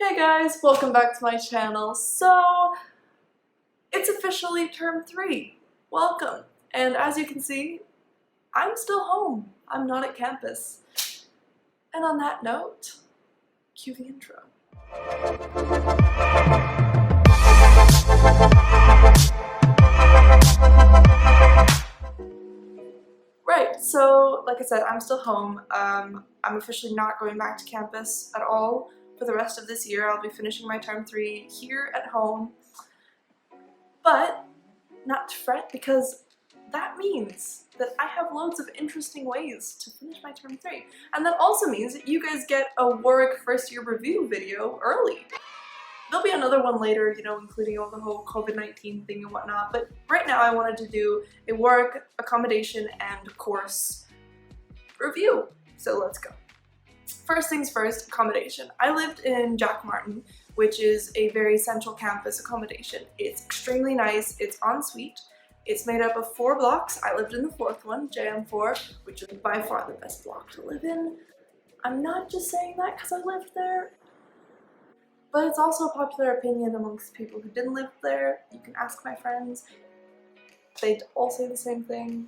Hey guys, welcome back to my channel. So, it's officially term 3. Welcome. And as you can see, I'm still home. I'm not at campus. And on that note, cue the intro. Right, so like I said, I'm still home. I'm officially not going back to campus at all for the rest of this year. I'll be finishing my term 3 here at home. But not to fret, because that means that I have loads of interesting ways to finish my term 3. And that also means that you guys get a Warwick first year review video early. There'll be another one later, you know, including all the whole COVID-19 thing and whatnot, but right now I wanted to do a Warwick accommodation and course review. So let's go. First things first, accommodation. I lived in Jack Martin, which is a very central campus accommodation. It's extremely nice, it's ensuite. It's made up of 4 blocks. I lived in the 4th one, JM4, which is by far the best block to live in. I'm not just saying that because I lived there, but it's also a popular opinion amongst people who didn't live there. You can ask my friends. They'd all say the same thing.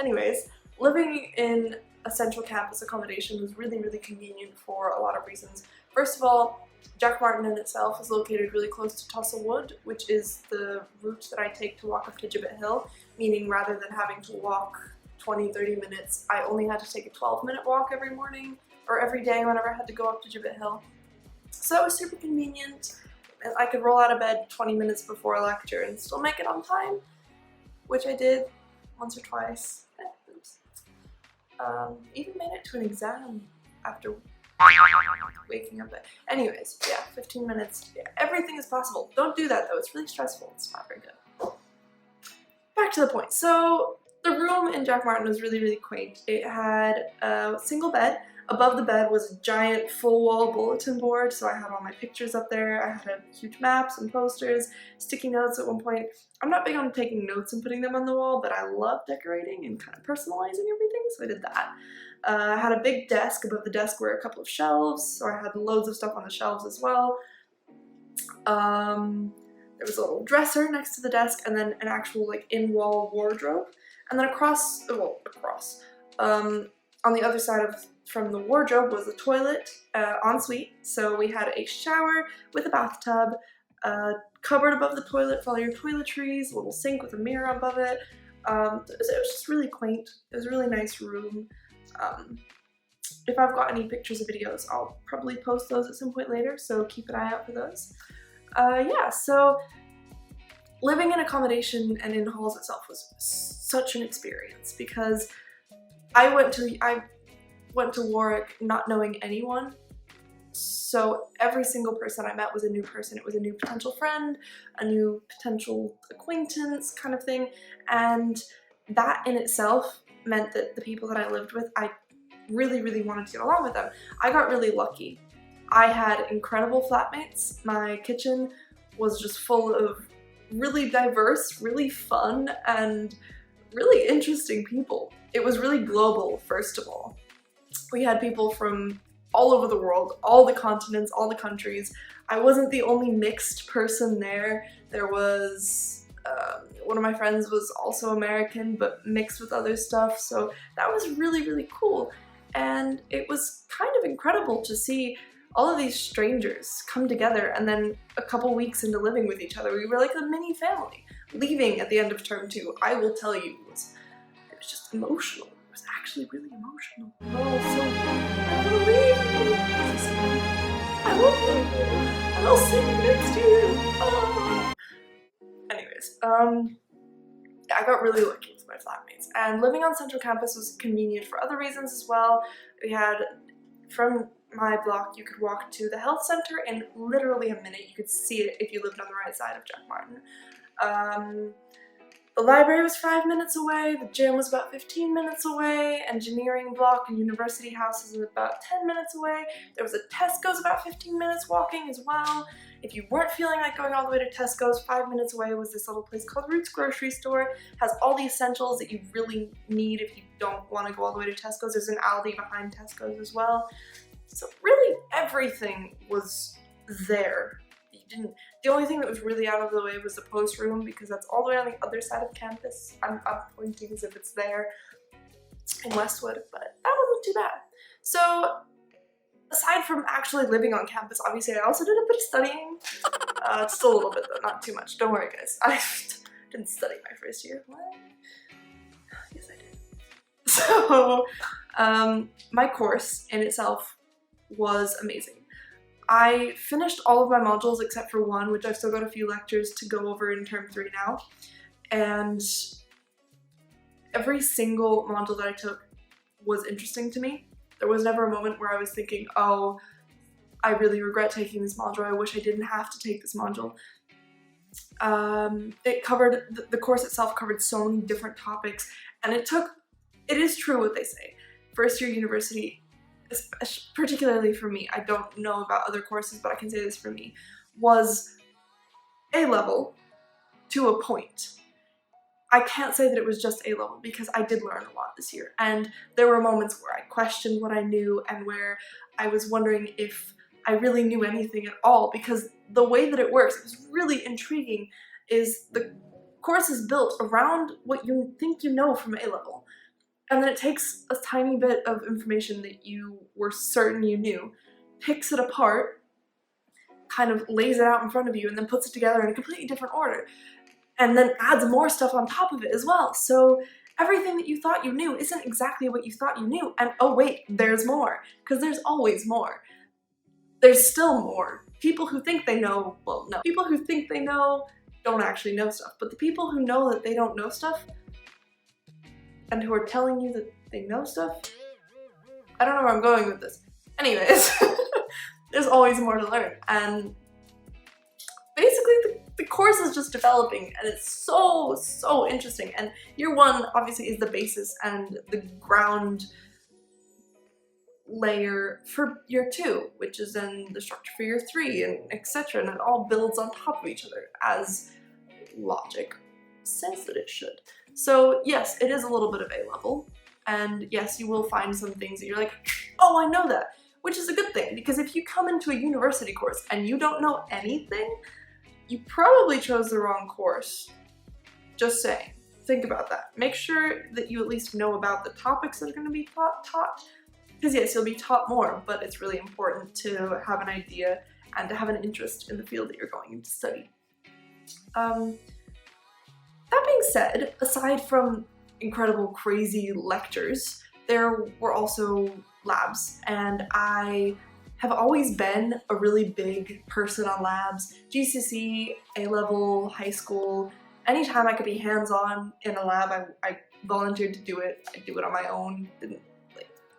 Anyways, living in a central campus accommodation was really, really convenient for a lot of reasons. First of all, Jack Martin in itself is located really close to Tussle Wood, which is the route that I take to walk up to Gibbet Hill, meaning rather than having to walk 20-30 minutes, I only had to take a 12-minute walk every morning or every day whenever I had to go up to Gibbet Hill. So that was super convenient. I could roll out of bed 20 minutes before a lecture and still make it on time, which I did once or twice. Oops. Even made it to an exam after waking up. Anyways, yeah, 15 minutes. Yeah, everything is possible. Don't do that though, it's really stressful. It's not very good. Back to the point. So the room in Jack Martin was really, really quaint. It had a single bed. Above the bed was a giant full wall bulletin board, so I had all my pictures up there. I had a huge maps and posters, sticky notes at one point. I'm not big on taking notes and putting them on the wall, but I love decorating and kind of personalizing everything, so I did that. I had a big desk. Above the desk were a couple of shelves, so I had loads of stuff on the shelves as well. There was a little dresser next to the desk, and then an actual like in-wall wardrobe. And then on the other side from the wardrobe was a toilet, ensuite. So we had a shower with a bathtub, a cupboard above the toilet for all your toiletries, a little sink with a mirror above it. It was just really quaint. It was a really nice room. If I've got any pictures or videos, I'll probably post those at some point later, so keep an eye out for those. Yeah, so living in accommodation and in halls itself was such an experience because I went to Warwick not knowing anyone, so every single person I met was a new person. It was a new potential friend, a new potential acquaintance kind of thing, and that in itself meant that the people that I lived with, I really, really wanted to get along with them. I got really lucky. I had incredible flatmates. My kitchen was just full of really diverse, really fun, and really interesting people. It was really global, first of all. We had people from all over the world, all the continents, all the countries. I wasn't the only mixed person there. There was, one of my friends was also American, but mixed with other stuff, so that was really, really cool. And it was kind of incredible to see all of these strangers come together, and then a couple weeks into living with each other, we were like a mini family. Leaving at the end of term 2, I will tell you, it was just emotional. It was actually really emotional. Oh, so I want to leave. I won't leave. And I'll see you next year. Oh. Anyways, I got really lucky with my flatmates, and living on Central Campus was convenient for other reasons as well. We had, from my block, you could walk to the health center in literally a minute. You could see it if you lived on the right side of Jack Martin. The library was 5 minutes away, the gym was about 15 minutes away, engineering block and university house is about 10 minutes away. There was a Tesco's about 15 minutes walking as well. If you weren't feeling like going all the way to Tesco's, 5 minutes away was this little place called Roots Grocery Store. It has all the essentials that you really need if you don't want to go all the way to Tesco's. There's an Aldi behind Tesco's as well. So really everything was there. The only thing that was really out of the way was the post room, because that's all the way on the other side of campus. I'm pointing as if it's there in Westwood, but that wasn't too bad. So aside from actually living on campus, obviously I also did a bit of studying. Still a little bit though, not too much. Don't worry guys, I didn't study my first year. What? Yes I did. So my course in itself was amazing. I finished all of my modules except for one, which I've still got a few lectures to go over in term 3 now. And every single module that I took was interesting to me. There was never a moment where I was thinking, oh, I really regret taking this module. I wish I didn't have to take this module. The course itself covered so many different topics, and it is true what they say. First year university, particularly for me, I don't know about other courses, but I can say this for me, was A-level to a point. I can't say that it was just A-level because I did learn a lot this year, and there were moments where I questioned what I knew and where I was wondering if I really knew anything at all, because the way that it works, it was really intriguing, is the course is built around what you think you know from A-level. And then it takes a tiny bit of information that you were certain you knew, picks it apart, kind of lays it out in front of you, and then puts it together in a completely different order. And then adds more stuff on top of it as well. So everything that you thought you knew isn't exactly what you thought you knew. And oh wait, there's more. Because there's always more. There's still more. People who think they know, well, no. People who think they know don't actually know stuff. But the people who know that they don't know stuff, and who are telling you that they know stuff? I don't know where I'm going with this. Anyways, there's always more to learn. And basically the course is just developing, and it's so interesting. And year 1 obviously is the basis and the ground layer for year 2, which is then the structure for year 3, and etc. And it all builds on top of each other, as logic says that it should. So yes, it is a little bit of A-level, and yes, you will find some things that you're like, oh, I know that, which is a good thing, because if you come into a university course and you don't know anything, you probably chose the wrong course. Just saying. Think about that. Make sure that you at least know about the topics that are going to be taught, because yes, you'll be taught more, but it's really important to have an idea and to have an interest in the field that you're going to study. That being said, aside from incredible, crazy lectures, there were also labs, and I have always been a really big person on labs. GCSE, A-level, high school, anytime I could be hands-on in a lab, I volunteered to do it. I do it on my own,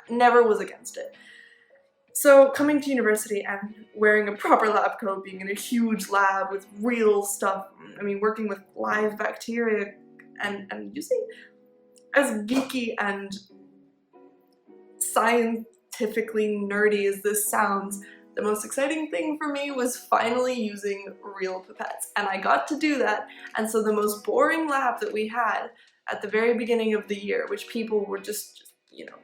never was against it. So coming to university and wearing a proper lab coat, being in a huge lab with real stuff, I mean working with live bacteria and using, as geeky and scientifically nerdy as this sounds, the most exciting thing for me was finally using real pipettes, and I got to do that. And so the most boring lab that we had at the very beginning of the year, which people were just you know,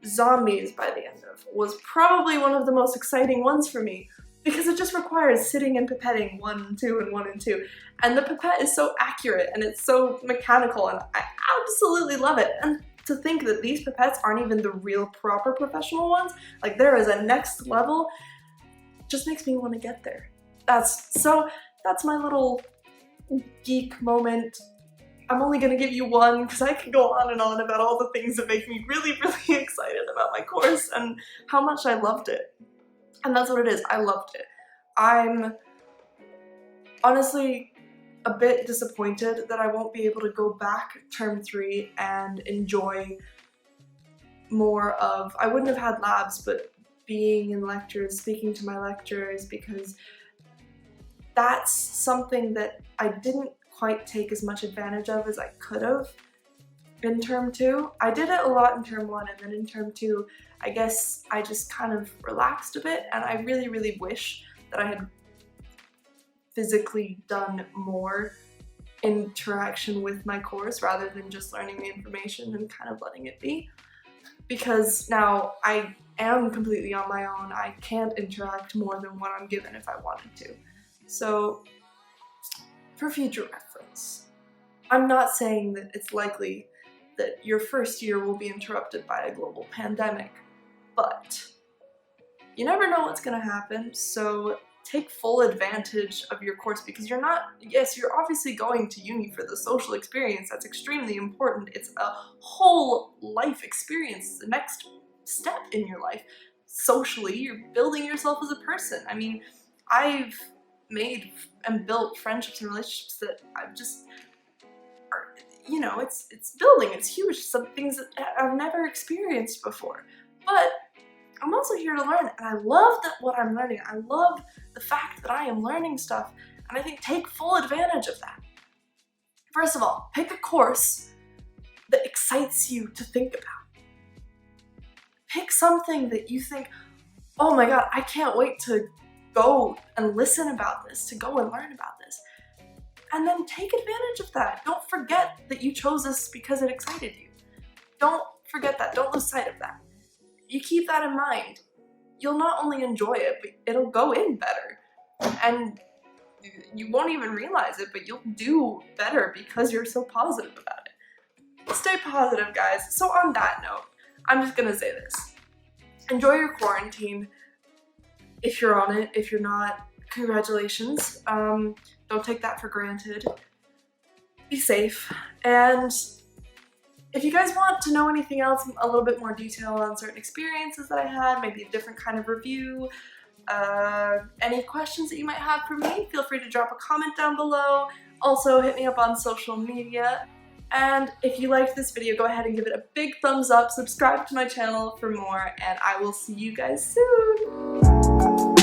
zombies by the end of, was probably one of the most exciting ones for me, because it just requires sitting and pipetting 1 and 2 and 1 and 2, and the pipette is so accurate and it's so mechanical, and I absolutely love it. And to think that these pipettes aren't even the real proper professional ones, like there is a next level, just makes me want to get there. That's my little geek moment. I'm only gonna give you one because I can go on and on about all the things that make me really excited about my course and how much I loved it. And that's what it is, I loved it. I'm honestly a bit disappointed that I won't be able to go back term 3 and enjoy more of, I wouldn't have had labs, but being in lectures, speaking to my lecturers, because that's something that I didn't quite take as much advantage of as I could have in term 2. I did it a lot in term 1, and then in term 2, I guess I just kind of relaxed a bit, and I really, really wish that I had physically done more interaction with my course rather than just learning the information and kind of letting it be. Because now I am completely on my own. I can't interact more than what I'm given if I wanted to. So, for future reference, I'm not saying that it's likely that your first year will be interrupted by a global pandemic, but you never know what's going to happen, so take full advantage of your course, because you're obviously going to uni for the social experience. That's extremely important. It's a whole life experience. It's the next step in your life. Socially, you're building yourself as a person. I mean, I've made and built friendships and relationships that I've just, you know, it's building, it's huge, some things that I've never experienced before. But I'm also here to learn, and I love what I'm learning. I love the fact that I am learning stuff, and I think take full advantage of that. First of all, pick a course that excites you to think about. Pick something that you think, oh my god, I can't wait to go and listen about this, to go and learn about this. And then take advantage of that. Don't forget that you chose this because it excited you. Don't forget that. Don't lose sight of that. You keep that in mind, you'll not only enjoy it, but it'll go in better. And you won't even realize it, but you'll do better because you're so positive about it. Stay positive, guys. So on that note, I'm just gonna say this. Enjoy your quarantine. If you're on it, if you're not, congratulations. Don't take that for granted. Be safe. And if you guys want to know anything else, a little bit more detail on certain experiences that I had, maybe a different kind of review, any questions that you might have for me, feel free to drop a comment down below. Also, hit me up on social media. And if you liked this video, go ahead and give it a big thumbs up, subscribe to my channel for more, and I will see you guys soon!